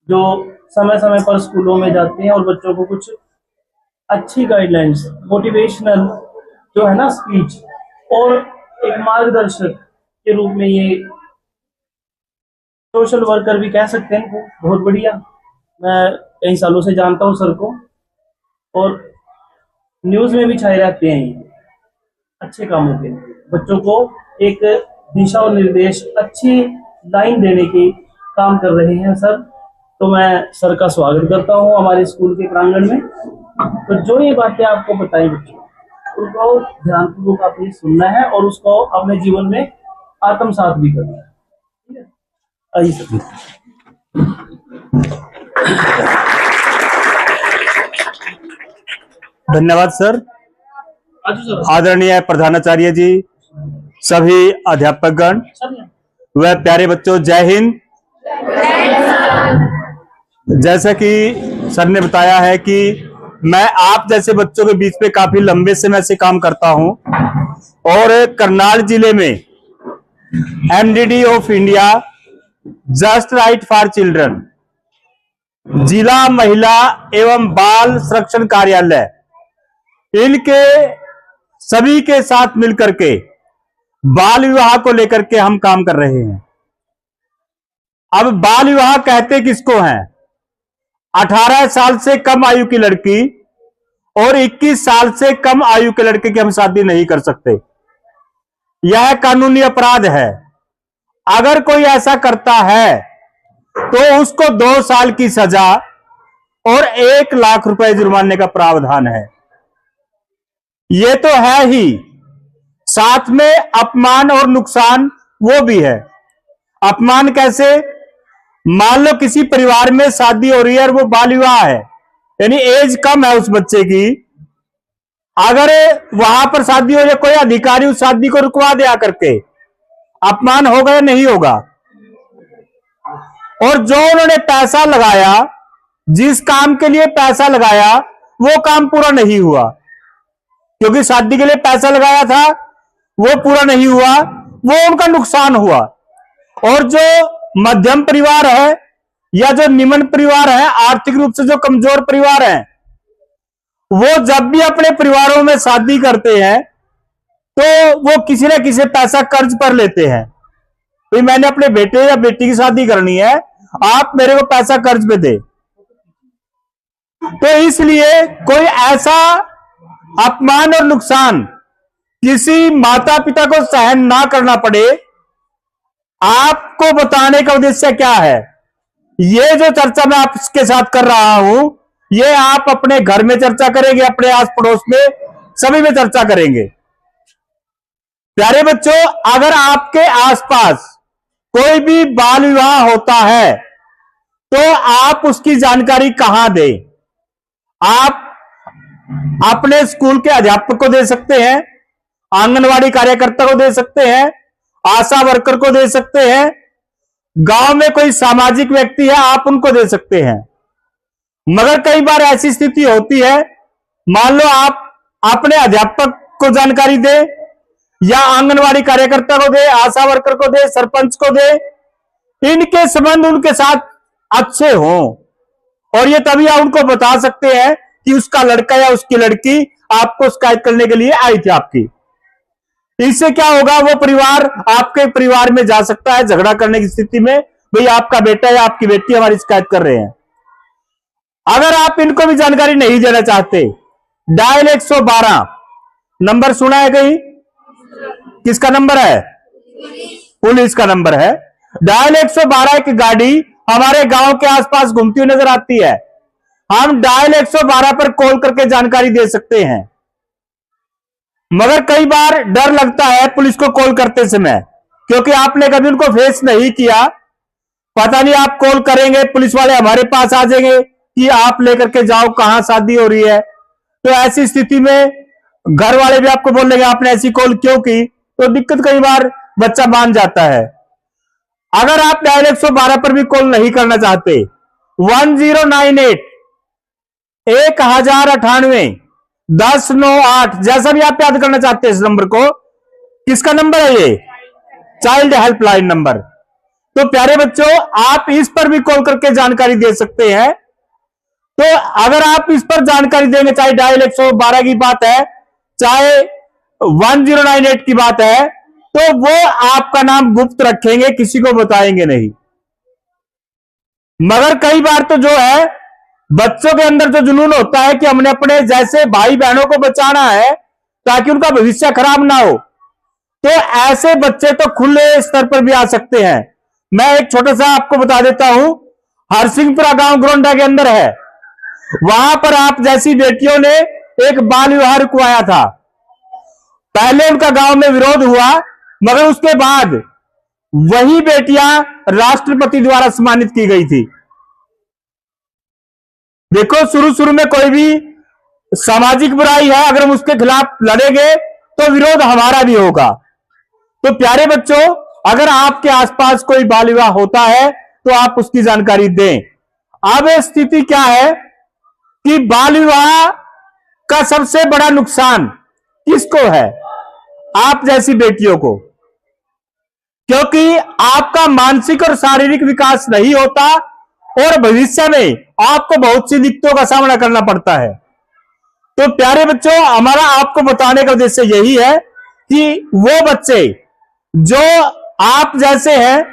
जो समय समय पर स्कूलों में जाते हैं और बच्चों को कुछ अच्छी गाइडलाइंस, मोटिवेशनल जो है ना स्पीच, और एक मार्गदर्शक के रूप में ये सोशल वर्कर भी कह सकते हैं इनको। बहुत बढ़िया। मैं कई सालों से जानता हूँ सर को, और न्यूज में भी छाए रहते हैं ये अच्छे कामों के, बच्चों को एक दिशा और निर्देश, अच्छी लाइन देने की काम कर रहे हैं सर। तो मैं सर का स्वागत करता हूँ हमारे स्कूल के प्रांगण में। तो जो ये बातें आपको बताई बच्चों, उनको ध्यानपूर्वक आपने सुनना है और उसको अपने जीवन में आत्मसात भी करना है। ठीक है, आइए सर। धन्यवाद सर। आदरणीय प्रधानाचार्य जी, सभी अध्यापकगण व प्यारे बच्चों, जय हिंद। जैसा कि सर ने बताया है कि मैं आप जैसे बच्चों के बीच में काफी लंबे समय से काम करता हूं, और करनाल जिले में MDD of India, just right for children, जिला महिला एवं बाल संरक्षण कार्यालय, इनके सभी के साथ मिलकर के बाल विवाह को लेकर के हम काम कर रहे हैं। अब बाल विवाह कहते किसको हैं? 18 साल से कम आयु की लड़की और 21 साल से कम आयु के लड़के की हम शादी नहीं कर सकते। यह कानूनी अपराध है। अगर कोई ऐसा करता है तो उसको 2 साल की सजा और 1 लाख रुपए जुर्माने का प्रावधान है। ये तो है ही, साथ में अपमान और नुकसान वो भी है। अपमान कैसे? मान लो किसी परिवार में शादी हो रही है और वो बाल विवाह है, यानी एज कम है उस बच्चे की। अगर वहां पर शादी हो जाए, कोई अधिकारी उस शादी को रुकवा दे आकर के, अपमान होगा या नहीं होगा? और जो उन्होंने पैसा लगाया, जिस काम के लिए पैसा लगाया, वो काम पूरा नहीं हुआ, क्योंकि शादी के लिए पैसा लगाया था, वो पूरा नहीं हुआ, वो उनका नुकसान हुआ। और जो मध्यम परिवार है या जो निम्न परिवार है, आर्थिक रूप से जो कमजोर परिवार है, वो जब भी अपने परिवारों में शादी करते हैं तो वो किसी न किसी पैसा कर्ज पर लेते हैं। भाई मैंने अपने बेटे या बेटी की शादी करनी है, आप मेरे को पैसा कर्ज पे दे। तो इसलिए कोई ऐसा अपमान और नुकसान किसी माता पिता को सहन ना करना पड़े, आपको बताने का उद्देश्य क्या है? ये जो चर्चा मैं आपके साथ कर रहा हूं, ये आप अपने घर में चर्चा करेंगे, अपने आस पड़ोस में सभी में चर्चा करेंगे। प्यारे बच्चों, अगर आपके आसपास कोई भी बाल विवाह होता है तो आप उसकी जानकारी कहां दें? आप अपने स्कूल के अध्यापक को दे सकते हैं, आंगनवाड़ी कार्यकर्ता को दे सकते हैं, आशा वर्कर को दे सकते हैं, गांव में कोई सामाजिक व्यक्ति है आप उनको दे सकते हैं। मगर कई बार ऐसी स्थिति होती है, मान लो आप अपने अध्यापक को जानकारी दे, या आंगनवाड़ी कार्यकर्ता को दे, आशा वर्कर को दे, सरपंच को दे, इनके संबंध उनके साथ अच्छे हों, और ये तभी आप उनको बता सकते हैं कि उसका लड़का या उसकी लड़की आपको शिकायत करने के लिए आई थी आपकी। इससे क्या होगा? वो परिवार आपके परिवार में जा सकता है झगड़ा करने की स्थिति में, भाई आपका बेटा या आपकी बेटी हमारी शिकायत कर रहे हैं। अगर आप इनको भी जानकारी नहीं देना चाहते, डायल 112 नंबर सुना है कहीं? किसका नंबर है? पुलिस का नंबर है। डायल 112 की गाड़ी हमारे गांव के आसपास घूमती हुई नजर आती है। हम डायल 112 पर कॉल करके जानकारी दे सकते हैं। मगर कई बार डर लगता है पुलिस को कॉल करते समय, क्योंकि आपने कभी उनको फेस नहीं किया। पता नहीं आप कॉल करेंगे, पुलिस वाले हमारे पास आ जाएंगे कि आप लेकर के जाओ, कहां शादी हो रही है। तो ऐसी स्थिति में घर वाले भी आपको बोल देंगे आपने ऐसी कॉल क्यों की, तो दिक्कत कई बार बच्चा मान जाता है। अगर आप डायल 112 पर भी कॉल नहीं करना चाहते, 1098 1098 1098, जैसा भी आप याद करना चाहते हैं इस नंबर को। किसका नंबर है ये? Child helpline number. तो प्यारे बच्चों, आप इस पर भी कॉल करके जानकारी दे सकते हैं। तो अगर आप इस पर जानकारी देंगे, चाहे डायल 112 की बात है, चाहे 1098 की बात है, तो वो आपका नाम गुप्त रखेंगे, किसी को बताएंगे नहीं। मगर कई बार तो जो है बच्चों के अंदर जो जुनून होता है कि हमने अपने जैसे भाई बहनों को बचाना है ताकि उनका भविष्य खराब ना हो, तो ऐसे बच्चे तो खुले स्तर पर भी आ सकते हैं। मैं एक छोटा सा आपको बता देता हूं, हरसिंहपुरा गांव गोंडा के अंदर है, वहां पर आप जैसी बेटियों ने एक बाल विवाह रुकवाया था। पहले उनका गांव में विरोध हुआ, मगर उसके बाद वही बेटियां राष्ट्रपति द्वारा सम्मानित की गई थी। देखो, शुरू शुरू में कोई भी सामाजिक बुराई है, अगर हम उसके खिलाफ लड़ेंगे तो विरोध हमारा भी होगा। तो प्यारे बच्चों, अगर आपके आसपास कोई बाल विवाह होता है तो आप उसकी जानकारी दें। अब स्थिति क्या है कि बाल विवाह का सबसे बड़ा नुकसान किसको है? आप जैसी बेटियों को, क्योंकि आपका मानसिक और शारीरिक विकास नहीं होता और भविष्य में आपको बहुत सी दिक्कतों का सामना करना पड़ता है। तो प्यारे बच्चों, हमारा आपको बताने का उद्देश्य यही है कि वो बच्चे जो आप जैसे हैं,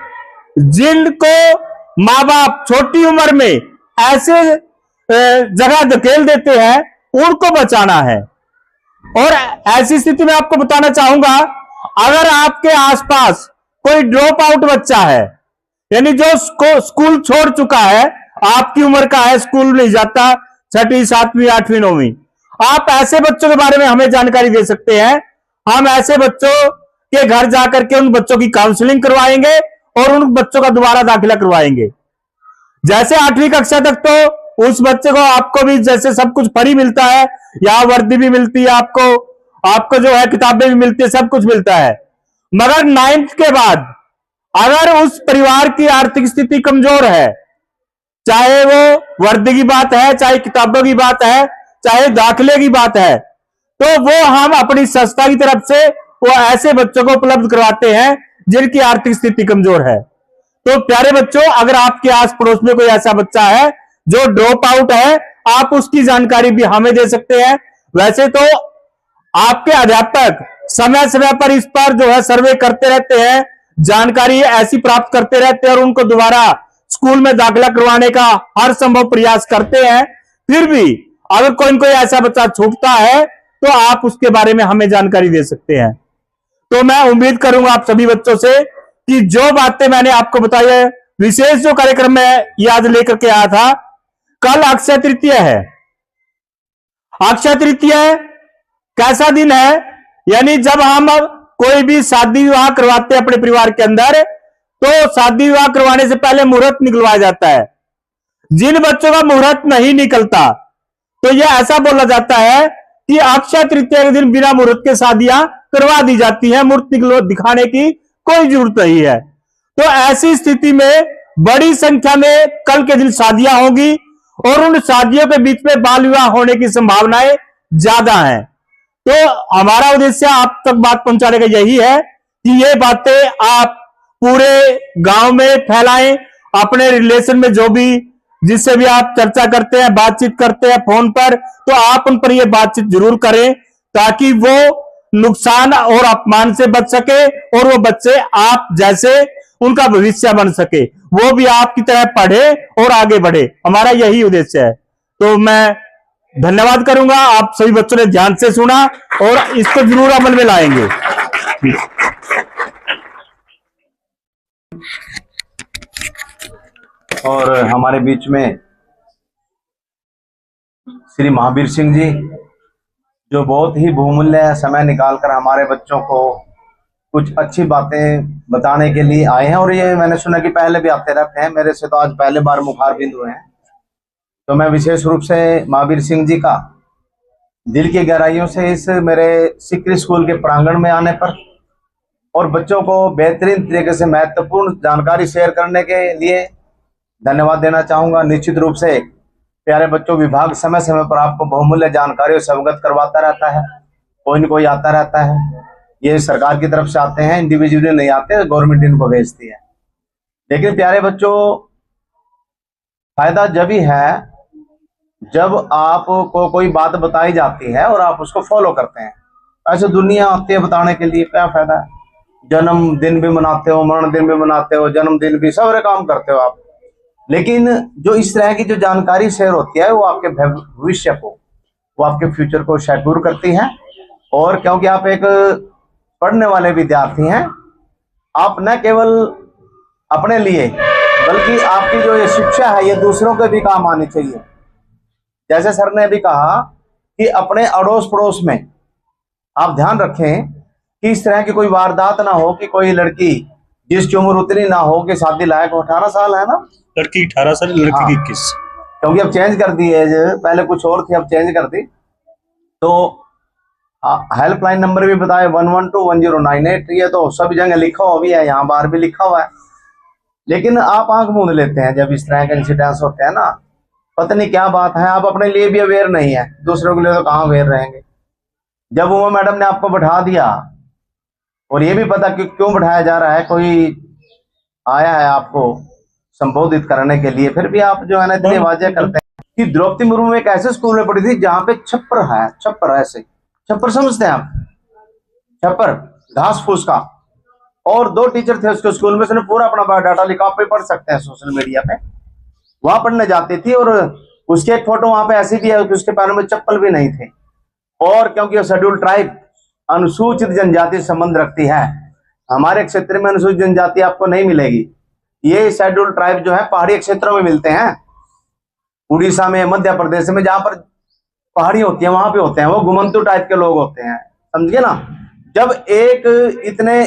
जिनको माँ बाप छोटी उम्र में ऐसे जगह धकेल देते हैं, उनको बचाना है। और ऐसी स्थिति में आपको बताना चाहूंगा, अगर आपके आसपास कोई ड्रॉप आउट बच्चा है, यानी जो स्कूल छोड़ चुका है, आपकी उम्र का है, स्कूल नहीं जाता, 6वीं 7वीं 8वीं 9वीं, आप ऐसे बच्चों के बारे में हमें जानकारी दे सकते हैं। हम ऐसे बच्चों के घर जाकर के उन बच्चों की काउंसलिंग करवाएंगे और उन बच्चों का दोबारा दाखिला करवाएंगे। जैसे 8वीं कक्षा तक तो उस बच्चे को आपको भी जैसे सब कुछ फ्री मिलता है, यहाँ वर्दी भी मिलती है, आपको जो है किताबें भी मिलती है, सब कुछ मिलता है। मगर 9th के बाद अगर उस परिवार की आर्थिक स्थिति कमजोर है, चाहे वो वर्दी की बात है, चाहे किताबों की बात है, चाहे दाखिले की बात है, तो वो हम अपनी संस्था की तरफ से वो ऐसे बच्चों को उपलब्ध करवाते हैं जिनकी आर्थिक स्थिति कमजोर है। तो प्यारे बच्चों, अगर आपके आस पड़ोस में कोई ऐसा बच्चा है जो ड्रॉप आउट है, आप उसकी जानकारी भी हमें दे सकते हैं। वैसे तो आपके अध्यापक समय समय पर इस पर जो है सर्वे करते रहते हैं, जानकारी ऐसी प्राप्त करते रहते हैं और उनको दोबारा स्कूल में दाखिला करवाने का हर संभव प्रयास करते हैं। फिर भी अगर कोई ऐसा बच्चा छूटता है तो आप उसके बारे में हमें जानकारी दे सकते हैं। तो मैं उम्मीद करूंगा आप सभी बच्चों से कि जो बातें मैंने आपको बताई है, विशेष जो कार्यक्रम में ये आज लेकर के आया था, कल अक्षय तृतीया है। अक्षय तृतीया कैसा दिन है? यानी जब हम कोई भी शादी विवाह करवाते हैं अपने परिवार के अंदर, तो शादी विवाह करवाने से पहले मुहूर्त निकलवाया जाता है। जिन बच्चों का मुहूर्त नहीं निकलता, तो यह ऐसा बोला जाता है कि अक्षय तृतीया के दिन बिना मुहूर्त के शादियां करवा दी जाती हैं, मूर्त दिखाने की कोई जरूरत नहीं है। तो ऐसी स्थिति में बड़ी संख्या में कल के दिन शादियां होंगी और उन शादियों के बीच में बाल विवाह होने की संभावनाएं ज्यादा हैं। तो हमारा उद्देश्य आप तक बात पहुंचाने का यही है कि ये बातें आप पूरे गांव में फैलाएं, अपने रिलेशन में जो भी जिससे भी आप चर्चा करते हैं, बातचीत करते हैं फोन पर, तो आप उन पर ये बातचीत जरूर करें ताकि वो नुकसान और अपमान से बच सके और वो बच्चे आप जैसे उनका भविष्य बन सके, वो भी आपकी तरह पढ़े और आगे बढ़े। हमारा यही उद्देश्य है। तो मैं धन्यवाद करूंगा, आप सभी बच्चों ने ध्यान से सुना और इसको जरूर अमल में लाएंगे। और हमारे बीच में श्री महावीर सिंह जी, जो बहुत ही बहुमूल्य समय निकालकर हमारे बच्चों को कुछ अच्छी बातें बताने के लिए आए हैं। और ये मैंने सुना कि पहले भी आते रहते हैं, मेरे से तो आज पहले बार मुखारबिंद हुए हैं। तो मैं विशेष रूप से महावीर सिंह जी का दिल की गहराइयों से इस मेरे सिकरी स्कूल के प्रांगण में आने पर और बच्चों को बेहतरीन तरीके से महत्वपूर्ण जानकारी शेयर करने के लिए धन्यवाद देना चाहूँगा। निश्चित रूप से प्यारे बच्चों, विभाग समय समय पर आपको बहुमूल्य जानकारियों से अवगत करवाता रहता है, कोई न कोई आता रहता है। ये सरकार की तरफ से आते हैं, इंडिविजुअली नहीं आते, गवर्नमेंट इनको भेजती है। लेकिन प्यारे बच्चों, फायदा जब ही है जब आपको कोई बात बताई जाती है और आप उसको फॉलो करते हैं। ऐसे दुनिया आती है बताने के लिए, क्या फायदा है? जन्मदिन भी मनाते हो, मरण दिन भी मनाते हो, जन्मदिन भी, सारे काम करते हो आप, लेकिन जो इस तरह की जो जानकारी शेयर होती है वो आपके भविष्य को, वो आपके फ्यूचर को सिक्योर करती है। और क्योंकि आप एक पढ़ने वाले विद्यार्थी हैं, आप न केवल अपने लिए बल्कि आपकी जो ये शिक्षा है ये दूसरों के भी काम आनी चाहिए। जैसे सर ने भी कहा कि अपने अड़ोस पड़ोस में आप ध्यान रखें कि इस तरह की कोई वारदात ना हो कि कोई लड़की जिसकी उम्र उतनी ना हो कि शादी लायक हो, 18 साल है ना, लड़की 18 साल, लड़की की 21। क्योंकि अब चेंज कर दी है, पहले कुछ और थी अब चेंज कर दी। तो हेल्पलाइन नंबर भी बताए 1121098, ये तो सभी जगह लिखा हुआ भी है, यहाँ बाहर भी लिखा हुआ है। लेकिन आप आंख मूंद लेते हैं जब इस तरह के इंसिडेंट्स होते हैं ना, पता नहीं क्या बात है, आप अपने लिए भी अवेयर नहीं है, दूसरों के लिए तो कहाँ अवेयर रहेंगे। जब उमा मैडम ने आपको बैठा दिया और ये भी पता कि क्यों बैठाया जा रहा है, कोई आया है आपको संबोधित करने के लिए, फिर भी आप जो है ना इतनी आवाजें करते हैं। कि द्रौपदी मुर्मू एक ऐसे स्कूल में पढ़ी थी जहां पे छप्पर है, छप्पर ऐसे, छप्पर समझते हैं आप, छप्पर घास फूस का, और 2 टीचर थे उसके स्कूल में, उसने पूरा अपना बायोडाटा लिखा, आप भी पढ़ सकते हैं सोशल मीडिया पे। वहां पढ़ने जाती थी और उसके एक फोटो वहां पे ऐसी भी है कि उसके पैरों में चप्पल भी नहीं थे। और क्योंकि शेड्यूल ट्राइब अनुसूचित जनजाति संबंध रखती है, हमारे क्षेत्र में अनुसूचित जनजाति आपको नहीं मिलेगी। ये शेड्यूल ट्राइब जो है पहाड़ी क्षेत्रों में मिलते हैं, उड़ीसा में, मध्य प्रदेश में, जहां पर पहाड़ी होती है वहां पे होते हैं, वो घुमंतु टाइप के लोग होते हैं, समझिए ना। जब एक इतने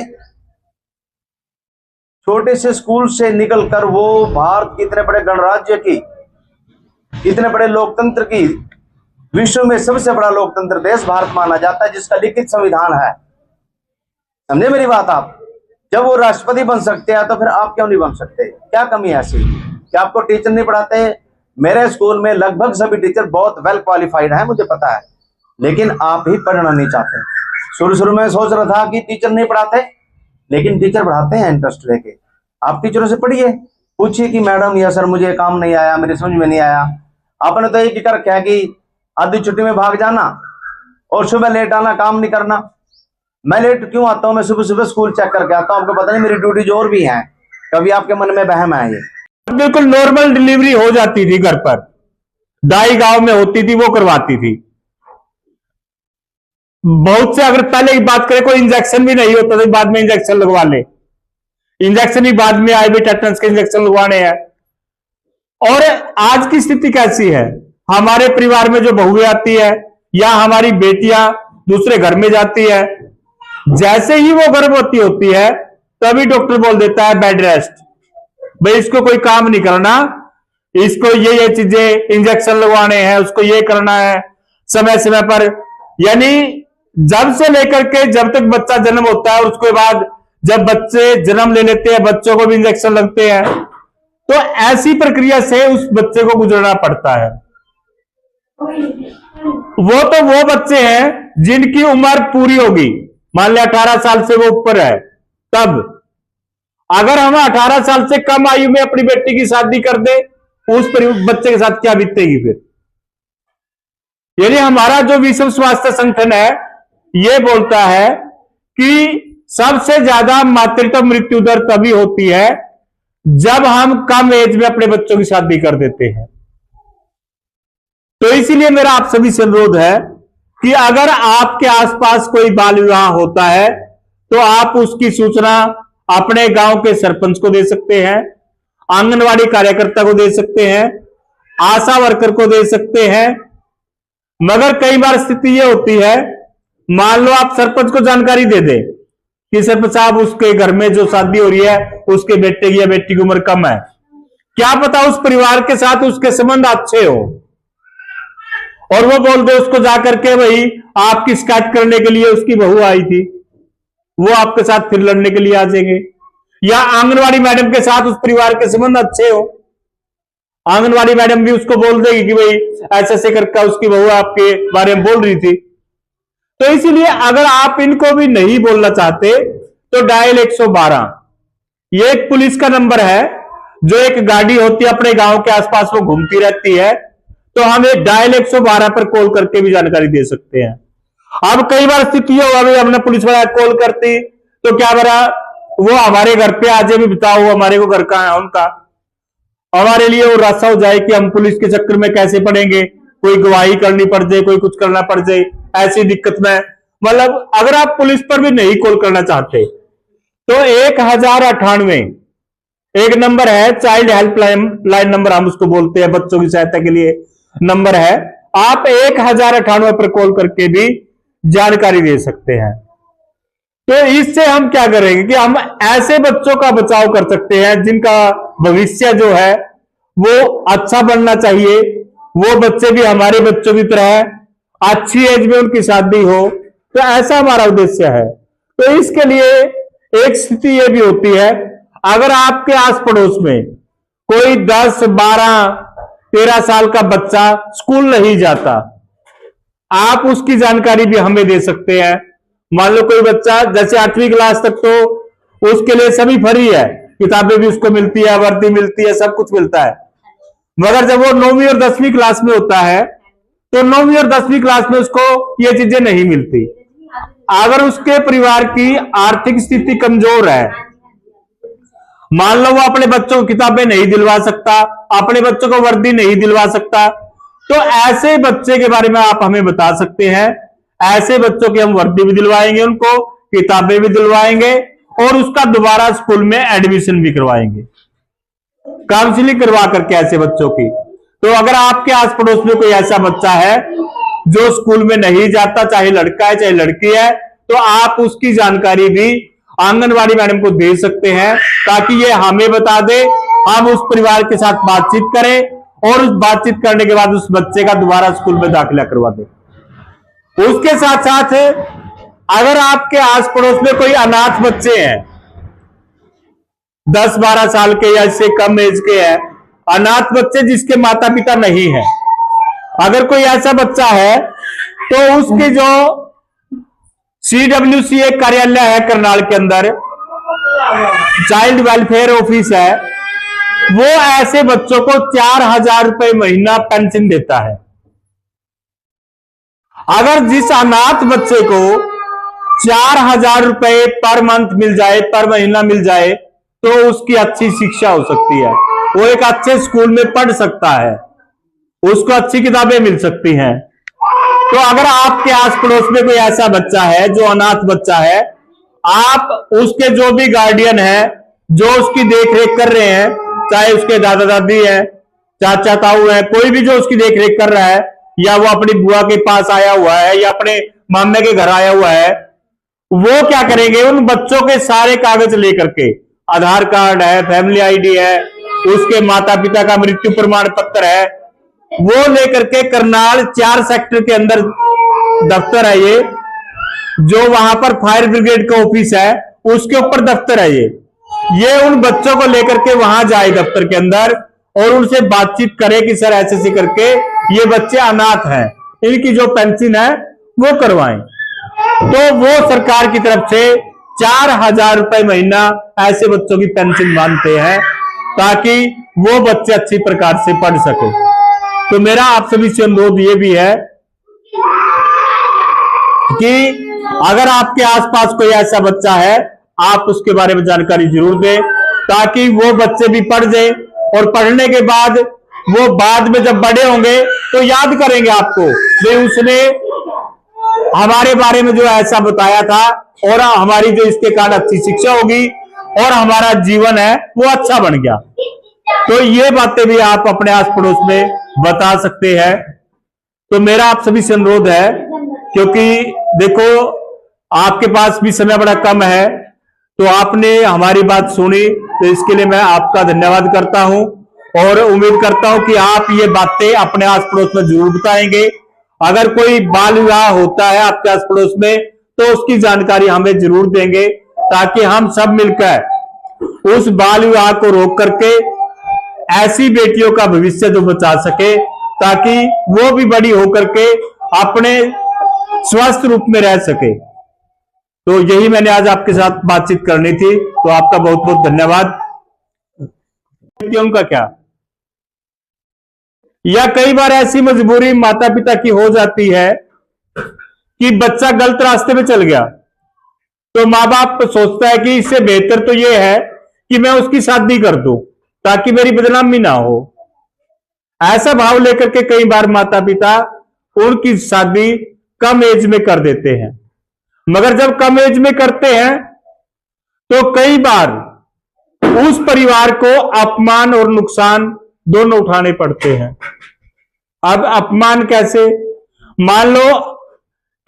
छोटे से स्कूल से निकलकर वो भारत की इतने बड़े गणराज्य की, इतने बड़े लोकतंत्र की, विश्व में सबसे बड़ा लोकतंत्र देश भारत माना जाता है जिसका लिखित संविधान है, समझे मेरी बात आप। जब वो राष्ट्रपति बन सकते हैं तो फिर आप क्यों नहीं बन सकते? क्या कमी है ऐसी कि आपको टीचर नहीं पढ़ाते? मेरे स्कूल में लगभग सभी टीचर बहुत वेल क्वालिफाइड हैं, मुझे पता है, लेकिन आप ही पढ़ना नहीं चाहते। शुरू शुरू में सोच रहा था कि टीचर नहीं पढ़ाते, लेकिन टीचर पढ़ाते हैं इंटरेस्ट लेके। आप टीचरों से पढ़िए, पूछिए कि मैडम या सर मुझे काम नहीं आया, मेरी समझ में नहीं आया। आपने तो ये कर रखा है कि आधी छुट्टी में भाग जाना और सुबह लेट आना, काम नहीं करना। मैं लेट क्यों आता हूं? मैं सुबह सुबह स्कूल चेक करके आता हूं, आपको पता नहीं मेरी ड्यूटी जो और भी है। कभी आपके मन में वहम है? ये बिल्कुल नॉर्मल डिलीवरी हो जाती थी घर पर, दाई गांव में होती थी, वो करवाती थी। बहुत से अगर पहले की बात करें, कोई इंजेक्शन भी नहीं होता था, बाद में इंजेक्शन लगवा ले, इंजेक्शन भी बाद में आए भी, टेटनस के इंजेक्शन लगवाने हैं। और आज की स्थिति कैसी है? हमारे परिवार में जो बहुएं आती है या हमारी बेटियां दूसरे घर में जाती है, जैसे ही वो गर्भवती होती है तभी डॉक्टर बोल देता है बेड रेस्ट, भाई इसको कोई काम नहीं करना, इसको ये चीजें इंजेक्शन लगवाने हैं, उसको ये करना है समय समय पर। यानी जब से लेकर के जब तक बच्चा जन्म होता है, उसके बाद जब बच्चे जन्म ले लेते हैं, बच्चों को भी इंजेक्शन लगते हैं, तो ऐसी प्रक्रिया से उस बच्चे को गुजरना पड़ता है। वो तो वो बच्चे हैं जिनकी उम्र पूरी होगी, मान लिया 18 साल से वो ऊपर है, तब अगर हम 18 साल से कम आयु में अपनी बेटी की शादी कर दे, उस बच्चे के साथ क्या बीतेगी फिर? यानी हमारा जो विश्व स्वास्थ्य संगठन है ये बोलता है कि सबसे ज्यादा मातृत्व मृत्यु दर तभी होती है जब हम कम एज में अपने बच्चों की शादी कर देते हैं। तो इसीलिए मेरा आप सभी से अनुरोध है कि अगर आपके आसपास कोई बाल विवाह होता है तो आप उसकी सूचना अपने गांव के सरपंच को दे सकते हैं, आंगनवाड़ी कार्यकर्ता को दे सकते हैं, आशा वर्कर को दे सकते हैं। मगर कई बार स्थिति यह होती है, मान लो आप सरपंच को जानकारी दे दे कि सरपंच साहब उसके घर में जो शादी हो रही है उसके बेटे की या बेटी की उम्र कम है, क्या पता उस परिवार के साथ उसके संबंध अच्छे हो, और वो बोल दे उसको जाकर के भाई आपकी शिकायत करने के लिए उसकी बहू आई थी, वो आपके साथ फिर लड़ने के लिए आ जाएंगे। या आंगनवाड़ी मैडम के साथ उस परिवार के संबंध अच्छे हो, आंगनवाड़ी मैडम भी उसको बोल देगी कि भाई ऐसे ऐसे करके उसकी बहू आपके बारे में बोल रही थी। तो इसीलिए अगर आप इनको भी नहीं बोलना चाहते तो डायल 112 ये एक पुलिस का नंबर है, जो एक गाड़ी होती है अपने गांव के आसपास वो घूमती रहती है, तो हम एक डायल 112 पर कॉल करके भी जानकारी दे सकते हैं। अब कई बार स्थिति हो अभी हमने पुलिस वाला कॉल करती तो क्या बरा वो हमारे घर पे आज भी बताओ हमारे को घर कहाँ है उनका, हमारे लिए वो रास्ता हो जाए कि हम पुलिस के चक्कर में कैसे पड़ेंगे, कोई गवाही करनी पड़ जाए, कोई कुछ करना पड़ जाए, ऐसी दिक्कत में मतलब अगर आप पुलिस पर भी नहीं कॉल करना चाहते तो 1098 एक नंबर है, चाइल्ड हेल्पलाइन नंबर हम उसको बोलते हैं, बच्चों की सहायता के लिए नंबर है। आप 1098 पर कॉल करके भी जानकारी दे सकते हैं। तो इससे हम क्या करेंगे कि हम ऐसे बच्चों का बचाव कर सकते हैं जिनका भविष्य जो है वो अच्छा बनना चाहिए, वो बच्चे भी हमारे बच्चों की तरह अच्छी एज में उनकी शादी हो, तो ऐसा हमारा उद्देश्य है। तो इसके लिए एक स्थिति ये भी होती है, अगर आपके आस पड़ोस में कोई 10, 12, 13 साल का बच्चा स्कूल नहीं जाता, आप उसकी जानकारी भी हमें दे सकते हैं। मान लो कोई बच्चा जैसे 8वीं क्लास तक तो उसके लिए सभी फ्री है, किताबें भी उसको मिलती है, वर्दी मिलती है, सब कुछ मिलता है, मगर जब वो 9वीं और 10वीं क्लास में होता है तो 9वीं और 10वीं क्लास में उसको ये चीजें नहीं मिलती। अगर उसके परिवार की आर्थिक स्थिति कमजोर है, मान लो वो अपने बच्चों को किताबें नहीं दिलवा सकता, अपने बच्चों को वर्दी नहीं दिलवा सकता, तो ऐसे बच्चे के बारे में आप हमें बता सकते हैं। ऐसे बच्चों की हम वर्दी भी दिलवाएंगे, उनको किताबें भी दिलवाएंगे और उसका दोबारा स्कूल में एडमिशन भी करवाएंगे, काउंसलिंग करवा करके ऐसे बच्चों की। तो अगर आपके आस पड़ोस में कोई ऐसा बच्चा है जो स्कूल में नहीं जाता, चाहे लड़का है चाहे लड़की है, तो आप उसकी जानकारी भी आंगनवाड़ी मैडम को दे सकते हैं, ताकि ये हमें बता दे, हम उस परिवार के साथ बातचीत करें और उस बातचीत करने के बाद उस बच्चे का दोबारा स्कूल में दाखिला करवा दें। उसके साथ साथ अगर आपके आस पड़ोस में कोई अनाथ बच्चे हैं, 10-12 साल के या इससे कम एज के हैं, अनाथ बच्चे जिसके माता पिता नहीं है, अगर कोई ऐसा बच्चा है तो उसके जो CWC एक कार्यालय है करनाल के अंदर, चाइल्ड वेलफेयर ऑफिस है, वो ऐसे बच्चों को 4000 रुपए महीना पेंशन देता है। अगर जिस अनाथ बच्चे को 4000 रुपए पर मंथ मिल जाए, पर महीना मिल जाए, तो उसकी अच्छी शिक्षा हो सकती है, वो एक अच्छे स्कूल में पढ़ सकता है, उसको अच्छी किताबें मिल सकती हैं। तो अगर आपके आस पड़ोस में कोई ऐसा बच्चा है जो अनाथ बच्चा है, आप उसके जो भी गार्डियन है, जो उसकी देख रेख कर रहे हैं, चाहे उसके दादा दादी है, चाचा ताऊ है, कोई भी जो उसकी देख रेख कर रहा है, या वो अपनी बुआ के पास आया हुआ है या अपने मामे के घर आया हुआ है, वो क्या करेंगे, उन बच्चों के सारे कागज लेकर के, आधार कार्ड है, फैमिली आईडी है, उसके माता पिता का मृत्यु प्रमाण पत्र है, वो लेकर के करनाल 4 सेक्टर के अंदर दफ्तर है ये, जो वहां पर फायर ब्रिगेड का ऑफिस है उसके ऊपर दफ्तर है ये उन बच्चों को लेकर के वहां जाए दफ्तर के अंदर और उनसे बातचीत करे कि सर ऐसे ऐसे करके ये बच्चे अनाथ हैं, इनकी जो पेंशन है वो करवाएं। तो वो सरकार की तरफ से 4000 रुपए महीना ऐसे बच्चों की पेंशन मानते हैं, ताकि वो बच्चे अच्छी प्रकार से पढ़ सके। तो मेरा आप सभी से अनुरोध ये भी है कि अगर आपके आसपास कोई ऐसा बच्चा है, आप उसके बारे में जानकारी जरूर दें, ताकि वो बच्चे भी पढ़ जाए और पढ़ने के बाद वो बाद में जब बड़े होंगे तो याद करेंगे आपको, भाई उसने हमारे बारे में जो ऐसा बताया था और हमारी जो इसके कारण अच्छी शिक्षा होगी और हमारा जीवन है वो अच्छा बन गया। तो ये बातें भी आप अपने आस पड़ोस में बता सकते हैं। तो मेरा आप सभी से अनुरोध है, क्योंकि देखो आपके पास भी समय बड़ा कम है, तो आपने हमारी बात सुनी, तो इसके लिए मैं आपका धन्यवाद करता हूं और उम्मीद करता हूं कि आप ये बातें अपने आस पड़ोस में जरूर बताएंगे। अगर कोई बाल विवाह होता है आपके आस पड़ोस में तो उसकी जानकारी हमें जरूर देंगे, ताकि हम सब मिलकर उस बाल विवाह को रोक करके ऐसी बेटियों का भविष्य जो बचा सके, ताकि वो भी बड़ी होकर के अपने स्वस्थ रूप में रह सके। तो यही मैंने आज आपके साथ बातचीत करनी थी, तो आपका बहुत बहुत धन्यवाद। उनका क्या, या कई बार ऐसी मजबूरी माता पिता की हो जाती है कि बच्चा गलत रास्ते में चल गया, तो माँ बाप सोचता है कि इससे बेहतर तो यह है कि मैं उसकी शादी कर दूं ताकि मेरी बदनामी ना हो। ऐसा भाव लेकर के कई बार माता पिता उनकी शादी कम एज में कर देते हैं, मगर जब कम एज में करते हैं तो कई बार उस परिवार को अपमान और नुकसान दोनों उठाने पड़ते हैं। अब अपमान कैसे, मान लो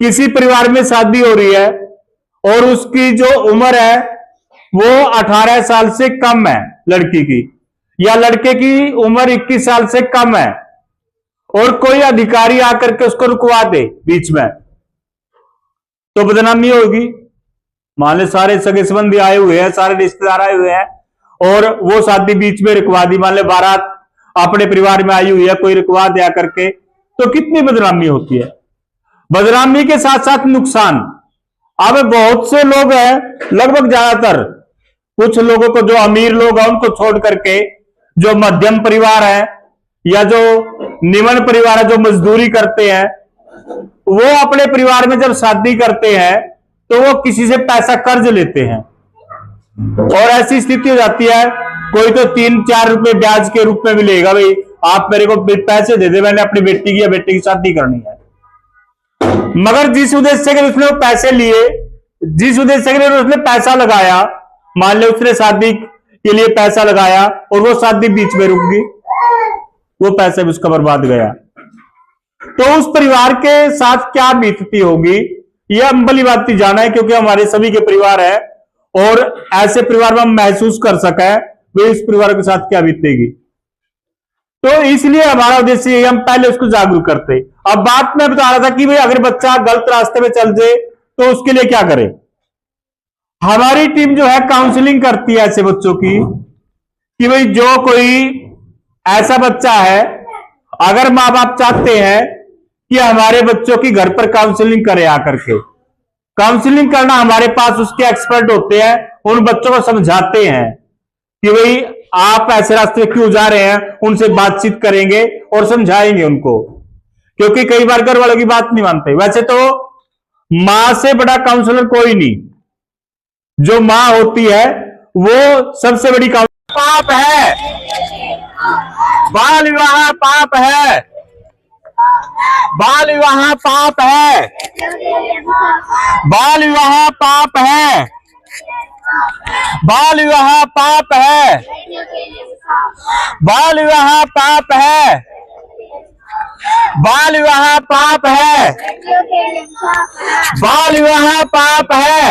किसी परिवार में शादी हो रही है और उसकी जो उम्र है वो 18 साल से कम है लड़की की, या लड़के की उम्र 21 साल से कम है, और कोई अधिकारी आकर के उसको रुकवा दे बीच में, तो बदनामी होगी। मान लो सारे सगे संबंधी आए हुए हैं, सारे रिश्तेदार आए हुए हैं, और वो शादी बीच में रुकवा दी, मान लो बारात अपने परिवार में आई हुई है, कोई रुकवा दिया करके, तो कितनी बदनामी होती है। बदनामी के साथ साथ नुकसान। अब बहुत से लोग हैं, लगभग ज्यादातर, कुछ लोगों को जो अमीर लोग हैं उनको छोड़ करके जो मध्यम परिवार है या जो निम्न परिवार है, जो मजदूरी करते हैं, वो अपने परिवार में जब शादी करते हैं तो वो किसी से पैसा कर्ज लेते हैं, और ऐसी स्थिति हो जाती है कोई तो 3-4 रुपए ब्याज के रूप में मिलेगा, भाई आप मेरे को पैसे दे दे, मैंने अपनी बेटी की या बेटे की शादी करनी है। मगर जिस उद्देश्य के उसने वो पैसे लिए, जिस उद्देश्य के लिए उसने पैसा लगाया, मान लो उसने शादी के लिए पैसा लगाया और वो शादी बीच में रुक गई, वो पैसा भी उसका बर्बाद गया, तो उस परिवार के साथ क्या बीतती होगी, यह हम भली बात जाना है, क्योंकि हमारे सभी के परिवार है और ऐसे परिवार में हम महसूस कर सके वे इस परिवार के साथ क्या बीतेगी। तो इसलिए हमारा उद्देश्य यही, हम पहले उसको जागरूक करते। अब बात मैं बता रहा था कि भाई अगर बच्चा गलत रास्ते में चल जाए तो उसके लिए क्या करें। हमारी टीम जो है काउंसलिंग करती है ऐसे बच्चों की, कि भाई जो कोई ऐसा बच्चा है, अगर माँ बाप चाहते हैं कि हमारे बच्चों की घर पर काउंसलिंग करें, आकर के काउंसलिंग करना, हमारे पास उसके एक्सपर्ट होते हैं, उन बच्चों को समझाते हैं कि भाई आप ऐसे रास्ते क्यों जा रहे हैं, उनसे बातचीत करेंगे और समझाएंगे उनको, क्योंकि कई बार घर वालों की बात नहीं मानते। वैसे तो मां से बड़ा काउंसलर कोई नहीं, जो मां होती है वो सबसे बड़ी काउंसलर। पाप है, बाल विवाह पाप है, बाल विवाह पाप है, बाल विवाह पाप है, बाल विवाह पाप है, बाल विवाह पाप है, बाल विवाह पाप है, बाल विवाह पाप है,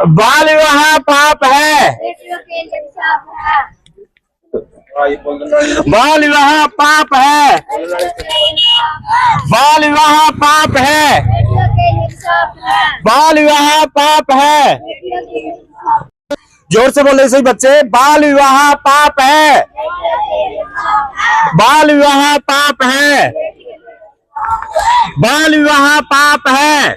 बाल विवाह पाप है, बाल विवाह पाप है, बाल विवाह पाप है, बाल विवाह पाप है। जोर से बोले सही बच्चे, बाल विवाह पाप है, बाल विवाह पाप है, बाल विवाह पाप है।